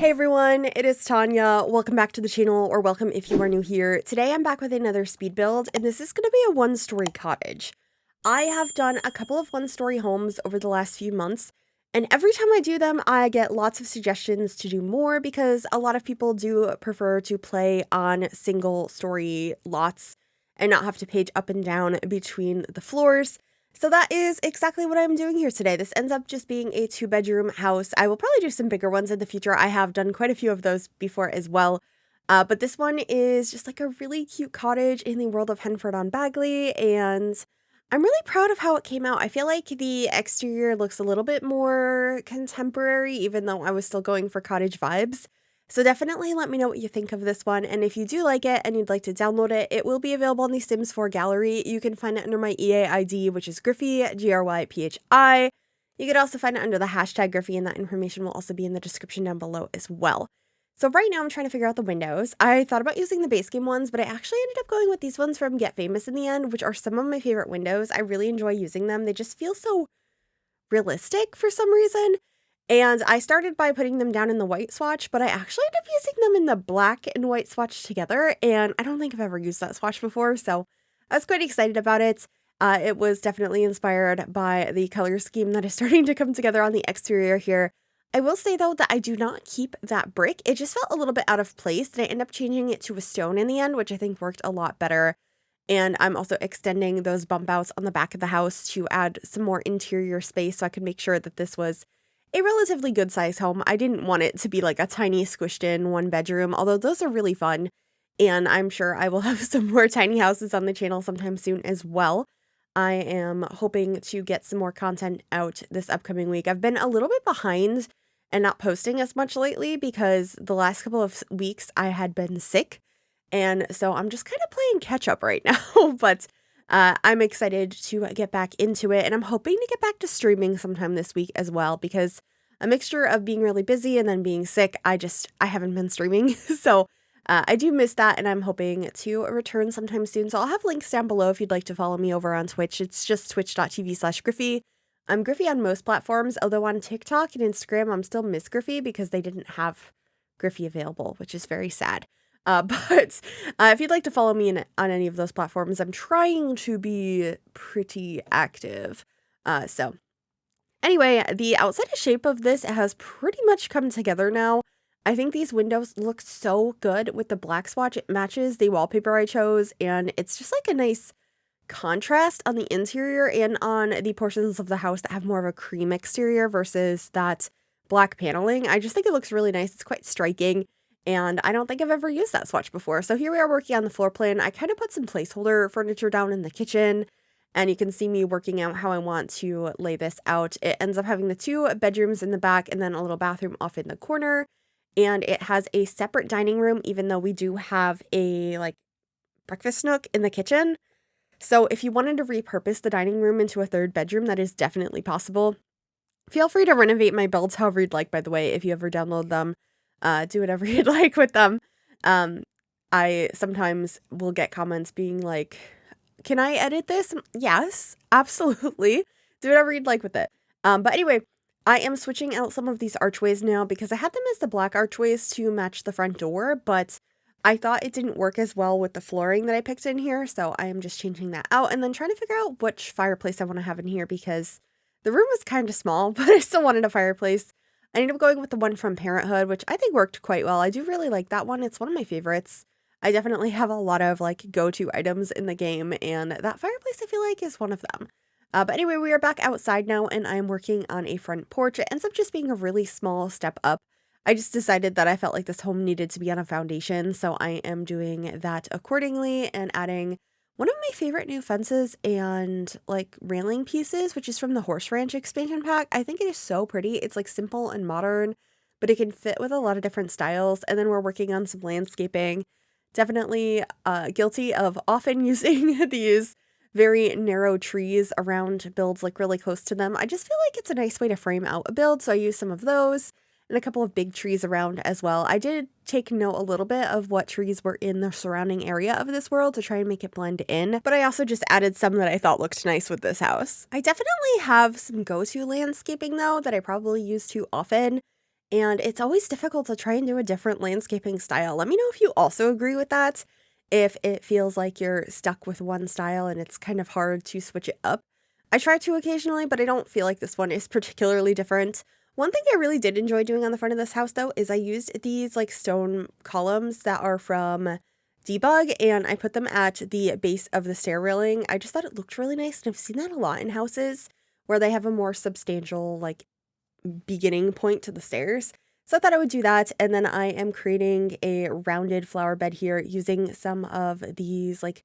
Hey everyone, it is Tanya. Welcome back to the channel, or welcome if you are new here. Today I'm back with another speed build, and this is going to be a one-story cottage. I have done a couple of one-story homes over the last few months, and every time I do them, I get lots of suggestions to do more because a lot of people do prefer to play on single-story lots and not have to page up and down between the floors. So that is exactly what I'm doing here today. This ends up just being a 2-bedroom house. I will probably do some bigger ones in the future. I have done quite a few of those before as well. But this one is just like a really cute cottage in the world of Henford on Bagley, and I'm really proud of how it came out. I feel like the exterior looks a little bit more contemporary, even though I was still going for cottage vibes. So definitely let me know what you think of this one, and if you do like it and you'd like to download it, it will be available on the Sims 4 gallery. You can find it under my EA ID, which is Gryphi, Gryphi. You could also find it under the hashtag Gryphi, and that information will also be in the description down below as well. So right now I'm trying to figure out the windows. I thought about using the base game ones, but I actually ended up going with these ones from Get Famous in the end, which are some of my favorite windows. I really enjoy using them. They just feel so realistic for some reason. And I started by putting them down in the white swatch, but I actually ended up using them in the black and white swatch together, and I don't think I've ever used that swatch before, so I was quite excited about it. It was definitely inspired by the color scheme that is starting to come together on the exterior here. I will say, though, that I do not keep that brick. It just felt a little bit out of place, and I ended up changing it to a stone in the end, which I think worked a lot better. And I'm also extending those bump outs on the back of the house to add some more interior space so I could make sure that this was a relatively good size home. I didn't want it to be like a tiny squished in 1-bedroom, although those are really fun. And I'm sure I will have some more tiny houses on the channel sometime soon as well. I am hoping to get some more content out this upcoming week. I've been a little bit behind and not posting as much lately because the last couple of weeks I had been sick. And so I'm just kind of playing catch up right now, but I'm excited to get back into it, and I'm hoping to get back to streaming sometime this week as well, because a mixture of being really busy and then being sick, I haven't been streaming, so I do miss that, and I'm hoping to return sometime soon. So I'll have links down below if you'd like to follow me over on Twitch. It's just twitch.tv/Gryphi. I'm Gryphi on most platforms, although on TikTok and Instagram, I'm still Miss Gryphi because they didn't have Gryphi available, which is very sad. But if you'd like to follow me on any of those platforms, I'm trying to be pretty active. So anyway, the outside shape of this has pretty much come together now. I think these windows look so good with the black swatch. It matches the wallpaper I chose, and it's just like a nice contrast on the interior and on the portions of the house that have more of a cream exterior versus that black paneling. I just think it looks really nice. It's quite striking. And I don't think I've ever used that swatch before. So here we are working on the floor plan. I kind of put some placeholder furniture down in the kitchen, and you can see me working out how I want to lay this out. It ends up having the 2 bedrooms in the back and then a little bathroom off in the corner. And it has a separate dining room, even though we do have a breakfast nook in the kitchen. So if you wanted to repurpose the dining room into a 3rd bedroom, that is definitely possible. Feel free to renovate my builds however you'd like, by the way, if you ever download them. Do whatever you'd like with them. I sometimes will get comments being like, can I edit this? Yes, absolutely. Do whatever you'd like with it. But anyway, I am switching out some of these archways now because I had them as the black archways to match the front door, but I thought it didn't work as well with the flooring that I picked in here, so I am just changing that out and then trying to figure out which fireplace I want to have in here because the room was kind of small, but I still wanted a fireplace. I ended up going with the one from Parenthood, which I think worked quite well. I do really like that one. It's one of my favorites. I definitely have a lot of go-to items in the game, and that fireplace I feel like is one of them. But anyway, we are back outside now, and I'm working on a front porch. It ends up just being a really small step up. I just decided that I felt like this home needed to be on a foundation, so I am doing that accordingly and adding one of my favorite new fences and railing pieces, which is from the Horse Ranch expansion pack. I think it is so pretty. It's simple and modern, but it can fit with a lot of different styles. And then we're working on some landscaping. Definitely guilty of often using these very narrow trees around builds really close to them. I just feel like it's a nice way to frame out a build, so I use some of those. And a couple of big trees around as well. I did take note a little bit of what trees were in the surrounding area of this world to try and make it blend in, but I also just added some that I thought looked nice with this house. I definitely have some go-to landscaping though that I probably use too often, And it's always difficult to try and do a different landscaping style. Let me know if you also agree with that. If it feels like you're stuck with one style and it's kind of hard to switch it up. I try to occasionally, but I don't feel like this one is particularly different. One thing I really did enjoy doing on the front of this house though is I used these like stone columns that are from Debug and I put them at the base of the stair railing. I just thought it looked really nice and I've seen that a lot in houses where they have a more substantial like beginning point to the stairs. So I thought I would do that. And then I am creating a rounded flower bed here using some of these like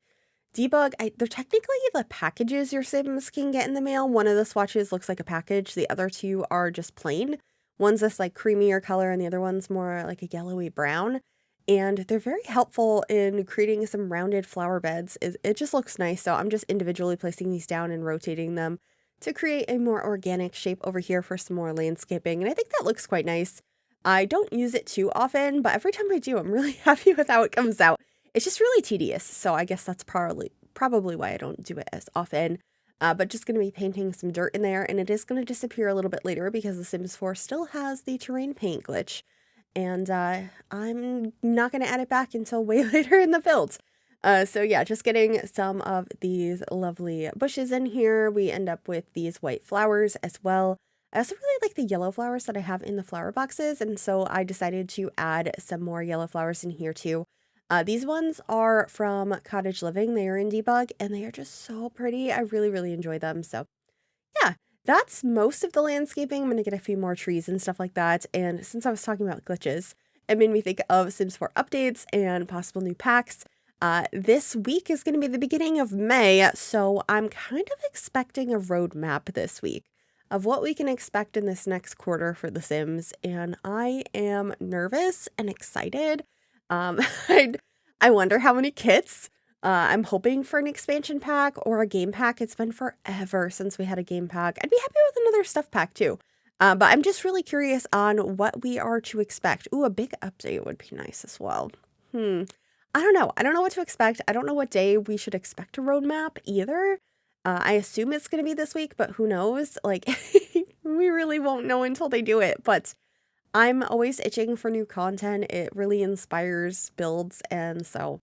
they're technically the packages your Sims can get in the mail. One of the swatches looks like a package. The other two are just plain. One's this like creamier color and the other one's more like a yellowy brown. And they're very helpful in creating some rounded flower beds. It just looks nice. So I'm just individually placing these down and rotating them to create a more organic shape over here for some more landscaping. And I think that looks quite nice. I don't use it too often, but every time I do, I'm really happy with how it comes out. It's just really tedious, so I guess that's probably why I don't do it as often. But just going to be painting some dirt in there, and it is going to disappear a little bit later because The Sims 4 still has the terrain paint glitch. And I'm not going to add it back until way later in the build. So yeah, just getting some of these lovely bushes in here. We end up with these white flowers as well. I also really like the yellow flowers that I have in the flower boxes, and so I decided to add some more yellow flowers in here too. These ones are from Cottage Living. They are in Debug, and they are just so pretty. I really, really enjoy them. So yeah, that's most of the landscaping. I'm going to get a few more trees and stuff like that. And since I was talking about glitches, it made me think of Sims 4 updates and possible new packs. This week is going to be the beginning of May, so I'm kind of expecting a roadmap this week of what we can expect in this next quarter for The Sims, and I am nervous and excited. I I wonder how many kits. I'm hoping for an expansion pack or a game pack. It's been forever since we had a game pack. I'd be happy with another stuff pack too. But I'm just really curious on what we are to expect. Ooh, a big update would be nice as well. I don't know. I don't know what to expect. I don't know what day we should expect a roadmap either. I assume it's going to be this week, but who knows? Like, we really won't know until they do it. But I'm always itching for new content. It really inspires builds, and so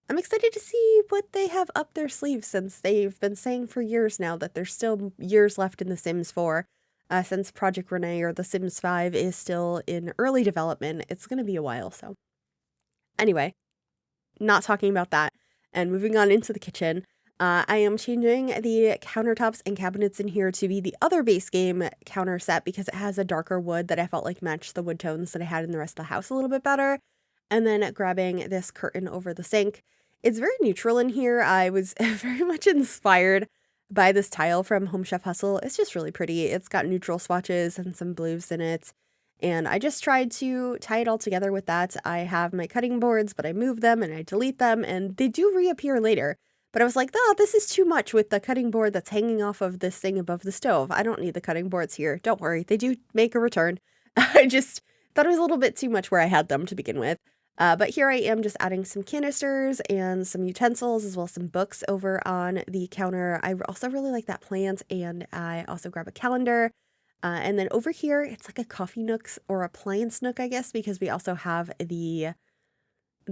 I'm excited to see what they have up their sleeves since they've been saying for years now that there's still years left in The Sims 4. Since Project Renee or The Sims 5 is still in early development, it's going to be a while, so. Anyway, not talking about that, and moving on into the kitchen. I am changing the countertops and cabinets in here to be the other base game counter set because it has a darker wood that I felt like matched the wood tones that I had in the rest of the house a little bit better. And then grabbing this curtain over the sink. It's very neutral in here. I was very much inspired by this tile from Home Chef Hustle. It's just really pretty. It's got neutral swatches and some blues in it. And I just tried to tie it all together with that. I have my cutting boards, but I move them and I delete them and they do reappear later. But I was like, oh, this is too much with the cutting board that's hanging off of this thing above the stove. I don't need the cutting boards here. Don't worry. They do make a return. I just thought it was a little bit too much where I had them to begin with. But here I am just adding some canisters and some utensils as well as some books over on the counter. I also really like that plant, and I also grab a calendar. And then over here, it's like a coffee nook or appliance nook, I guess, because we also have the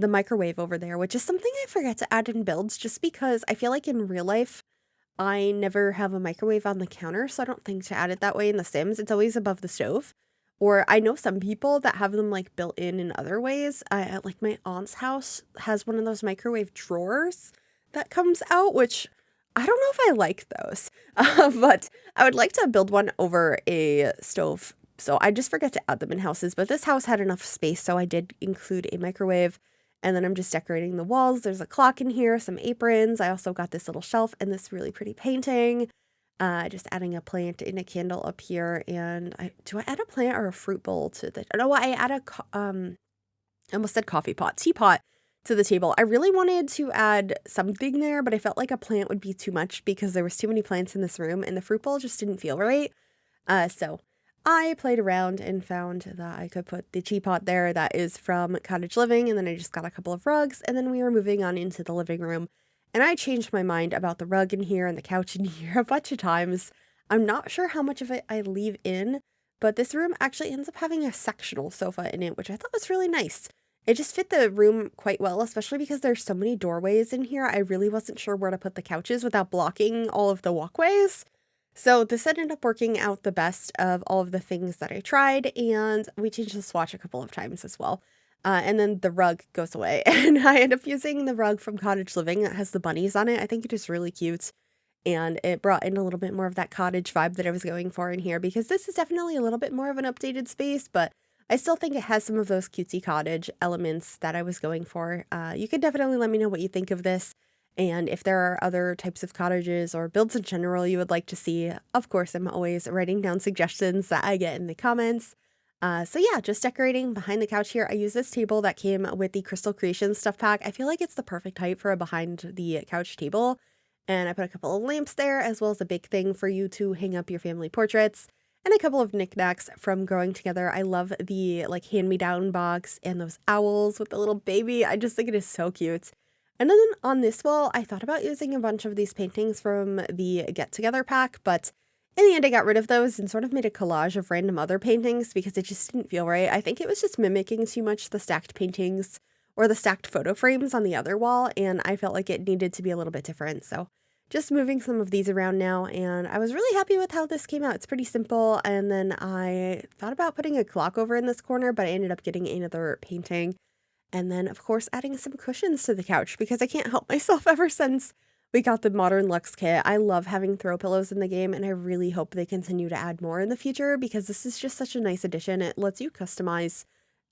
microwave over there, which is something I forget to add in builds just because I feel like in real life, I never have a microwave on the counter, so I don't think to add it that way in The Sims. It's always above the stove. Or I know some people that have them like built in other ways. Like my aunt's house has one of those microwave drawers that comes out, which I don't know if I like those. But I would like to build one over a stove. So I just forget to add them in houses. But this house had enough space, so I did include a microwave. And then I'm just decorating the walls. There's a clock in here, some aprons. I also got this little shelf and this really pretty painting. Just adding a plant and a candle up here. And do I add a plant or a fruit bowl to the? No, I add I almost said coffee pot, teapot to the table. I really wanted to add something there, but I felt like a plant would be too much because there was too many plants in this room, and the fruit bowl just didn't feel right. So I played around and found that I could put the teapot there that is from Cottage Living, and then I just got a couple of rugs, and then we were moving on into the living room. And I changed my mind about the rug in here and the couch in here a bunch of times. I'm not sure how much of it I leave in, but this room actually ends up having a sectional sofa in it, which I thought was really nice. It just fit the room quite well, especially because there's so many doorways in here. I really wasn't sure where to put the couches without blocking all of the walkways. So this ended up working out the best of all of the things that I tried, and we changed the swatch a couple of times as well. And then the rug goes away, and I end up using the rug from Cottage Living that has the bunnies on it. I think it is really cute, and it brought in a little bit more of that cottage vibe that I was going for in here, because this is definitely a little bit more of an updated space, but I still think it has some of those cutesy cottage elements that I was going for. You could definitely let me know what you think of this, and if there are other types of cottages or builds in general you would like to see. Of course, I'm always writing down suggestions that I get in the comments. So yeah, just decorating behind the couch here. I use this table that came with the Crystal Creations stuff pack. I feel like it's the perfect height for a behind the couch table. And I put a couple of lamps there, as well as a big thing for you to hang up your family portraits, and a couple of knickknacks from Growing Together. I love the like hand-me-down box and those owls with the little baby. I just think it is so cute. And then on this wall, I thought about using a bunch of these paintings from the Get Together pack, but in the end, I got rid of those and sort of made a collage of random other paintings because it just didn't feel right. I think it was just mimicking too much the stacked paintings or the stacked photo frames on the other wall, and I felt like it needed to be a little bit different. So just moving some of these around now, and I was really happy with how this came out. It's pretty simple, and then I thought about putting a clock over in this corner, but I ended up getting another painting. And then, of course, adding some cushions to the couch because I can't help myself ever since we got the Modern Luxe kit. I love having throw pillows in the game, and I really hope they continue to add more in the future because this is just such a nice addition. It lets you customize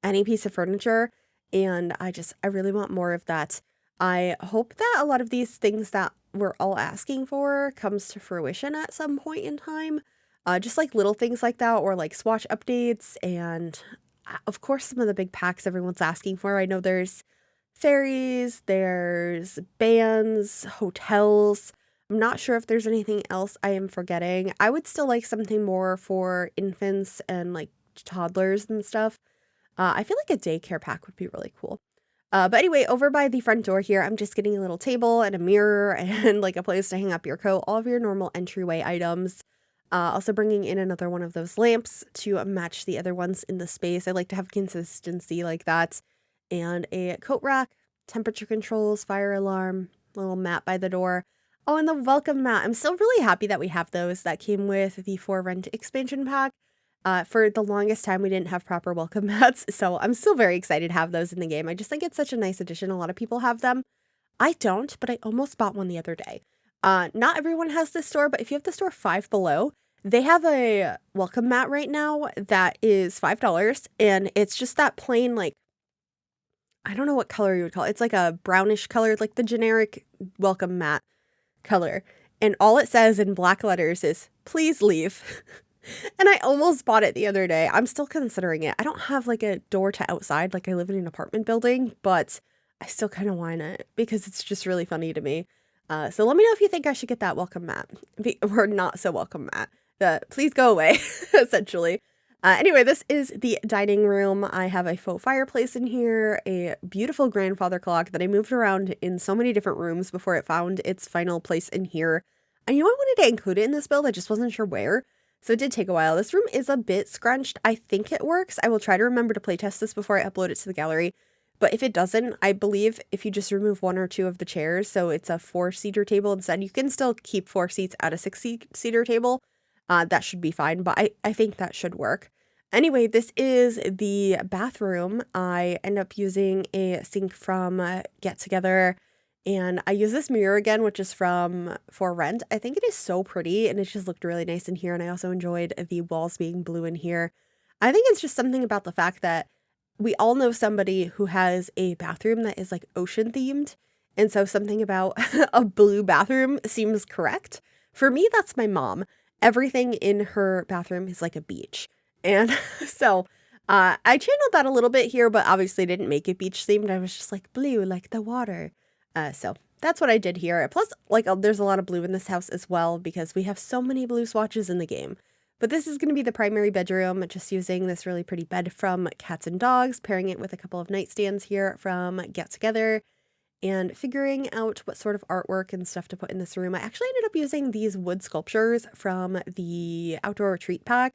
any piece of furniture, and I really want more of that. I hope that a lot of these things that we're all asking for comes to fruition at some point in time. Just like little things like that, or like swatch updates, and of course some of the big packs everyone's asking for. I know there's ferries, there's bands, hotels. I'm not sure if there's anything else I am forgetting. I would still like something more for infants and like toddlers and stuff. I feel like a daycare pack would be really cool. But anyway, over by the front door here, I'm just getting a little table and a mirror and like a place to hang up your coat, all of your normal entryway items. Also bringing in another one of those lamps to match the other ones in the space. I like to have consistency like that. And a coat rack, temperature controls, fire alarm, little mat by the door. Oh, and the welcome mat. I'm still really happy that we have those. That came with the For Rent expansion pack. For the longest time, we didn't have proper welcome mats, so I'm still very excited to have those in the game. I just think it's such a nice addition. A lot of people have them. I don't, but I almost bought one the other day. Not everyone has this store, but if you have the store Five Below, they have a welcome mat right now that is $5, and it's just that plain, like, I don't know what color you would call it. It's like a brownish color, like the generic welcome mat color. And all it says in black letters is, "Please leave." And I almost bought it the other day. I'm still considering it. I don't have like a door to outside, like I live in an apartment building, but I still kind of want it because it's just really funny to me. So let me know if you think I should get that welcome mat, or not so welcome mat. Please go away, essentially. Anyway, this is the dining room. I have a faux fireplace in here, a beautiful grandfather clock that I moved around in so many different rooms before it found its final place in here. I knew I wanted to include it in this build, I just wasn't sure where. So it did take a while. This room is a bit scrunched. I think it works. I will try to remember to playtest this before I upload it to the gallery. But if it doesn't, I believe if you just remove one or two of the chairs, so it's a 4-seater table instead, you can still keep 4 seats at a 6-seater table. That should be fine, but I think that should work. Anyway, this is the bathroom. I end up using a sink from Get Together. And I use this mirror again, which is from For Rent. I think it is so pretty, and it just looked really nice in here. And I also enjoyed the walls being blue in here. I think it's just something about the fact that we all know somebody who has a bathroom that is like ocean themed. And so something about a blue bathroom seems correct. For me, that's my mom. Everything in her bathroom is like a beach. And so I channeled that a little bit here, but obviously didn't make it beach themed. I was just like blue, like the water. So that's what I did here. Plus, like, there's a lot of blue in this house as well because we have so many blue swatches in the game. But this is going to be the primary bedroom, just using this really pretty bed from Cats and Dogs, pairing it with a couple of nightstands here from Get Together, and figuring out what sort of artwork and stuff to put in this room. I actually ended up using these wood sculptures from the Outdoor Retreat pack,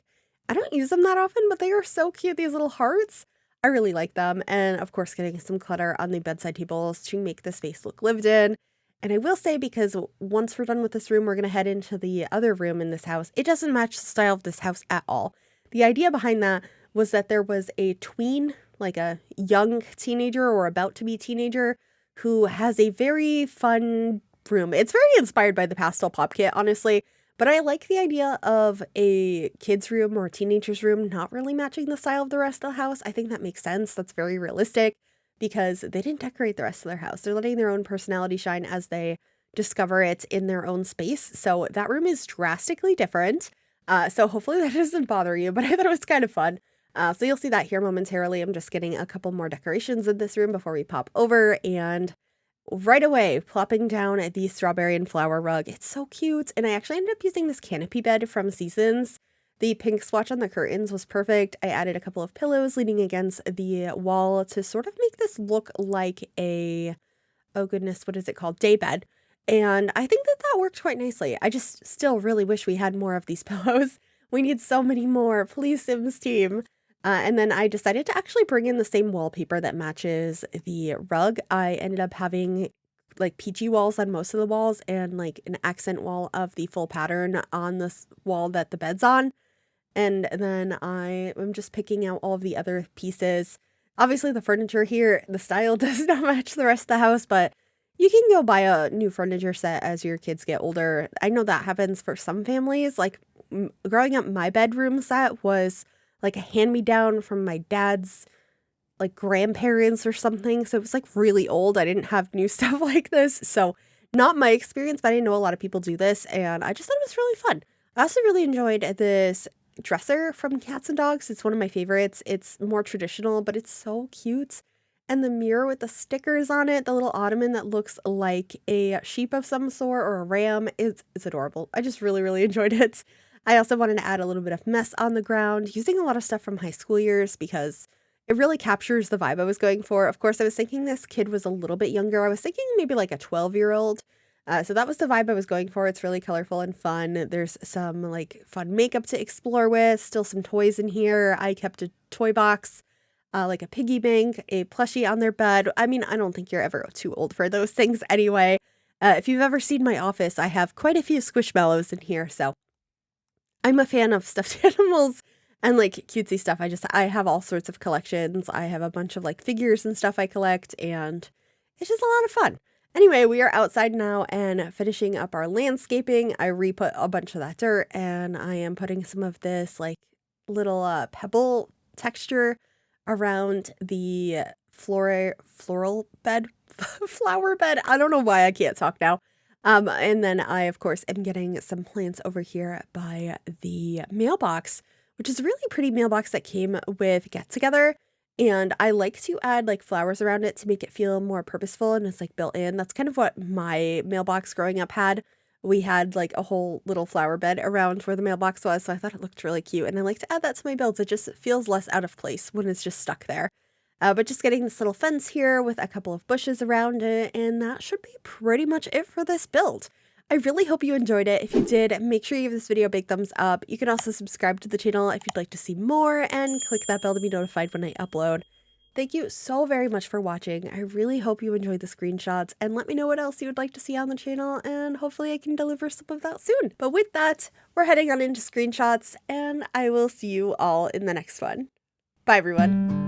I don't use them that often, but they are so cute, these little hearts. I really like them, and of course getting some clutter on the bedside tables to make the space look lived in. And I will say, because once we're done with this room, we're gonna head into the other room in this house. It doesn't match the style of this house at all. The idea behind that was that there was a tween, like a young teenager or about to be teenager, who has a very fun room. It's very inspired by the pastel pop kit, honestly, but I like the idea of a kid's room or a teenager's room not really matching the style of the rest of the house. I think that makes sense. That's very realistic because they didn't decorate the rest of their house. They're letting their own personality shine as they discover it in their own space. So that room is drastically different. So hopefully that doesn't bother you, but I thought it was kind of fun. So you'll see that here momentarily. I'm just getting a couple more decorations in this room before we pop over, and right away, plopping down the strawberry and flower rug. It's so cute, and I actually ended up using this canopy bed from Seasons. The pink swatch on the curtains was perfect. I added a couple of pillows leaning against the wall to sort of make this look like a, oh goodness, what is it called? Day bed. And I think that that worked quite nicely. I just still really wish we had more of these pillows. We need so many more. Please, Sims team. And then I decided to actually bring in the same wallpaper that matches the rug. I ended up having like peachy walls on most of the walls and like an accent wall of the full pattern on this wall that the bed's on. And then I am just picking out all of the other pieces. Obviously, the furniture here, the style does not match the rest of the house, but you can go buy a new furniture set as your kids get older. I know that happens for some families. Like growing up, my bedroom set was like a hand-me-down from my dad's like grandparents or something. So it was like really old. I didn't have new stuff like this. So not my experience, but I know a lot of people do this, and I just thought it was really fun. I also really enjoyed this dresser from Cats and Dogs. It's one of my favorites. It's more traditional, but it's so cute. And the mirror with the stickers on it, the little ottoman that looks like a sheep of some sort or a ram, it's adorable. I just really, really enjoyed it. I also wanted to add a little bit of mess on the ground, using a lot of stuff from high school years because it really captures the vibe I was going for. Of course, I was thinking this kid was a little bit younger. I was thinking maybe like a 12-year-old. So that was the vibe I was going for. It's really colorful and fun. There's some like fun makeup to explore with, still some toys in here. I kept a toy box, like a piggy bank, a plushie on their bed. I mean, I don't think you're ever too old for those things anyway. If you've ever seen my office, I have quite a few squishmallows in here. So I'm a fan of stuffed animals and like cutesy stuff. I have all sorts of collections. I have a bunch of like figures and stuff I collect, and it's just a lot of fun. Anyway, we are outside now and finishing up our landscaping. I re-put a bunch of that dirt, and I am putting some of this like little pebble texture around the floral bed, flower bed. I don't know why I can't talk now. And then I, of course, am getting some plants over here by the mailbox, which is a really pretty mailbox that came with Get Together. And I like to add like flowers around it to make it feel more purposeful, and it's like built in. That's kind of what my mailbox growing up had. We had like a whole little flower bed around where the mailbox was, so I thought it looked really cute. And I like to add that to my builds. It just feels less out of place when it's just stuck there. But just getting this little fence here with a couple of bushes around it, and that should be pretty much it for this build. I really hope you enjoyed it. If you did, make sure you give this video a big thumbs up. You can also subscribe to the channel if you'd like to see more, and click that bell to be notified when I upload. Thank you so very much for watching. I really hope you enjoyed the screenshots, and let me know what else you would like to see on the channel, and hopefully I can deliver some of that soon. But with that, we're heading on into screenshots, and I will see you all in the next one. Bye everyone.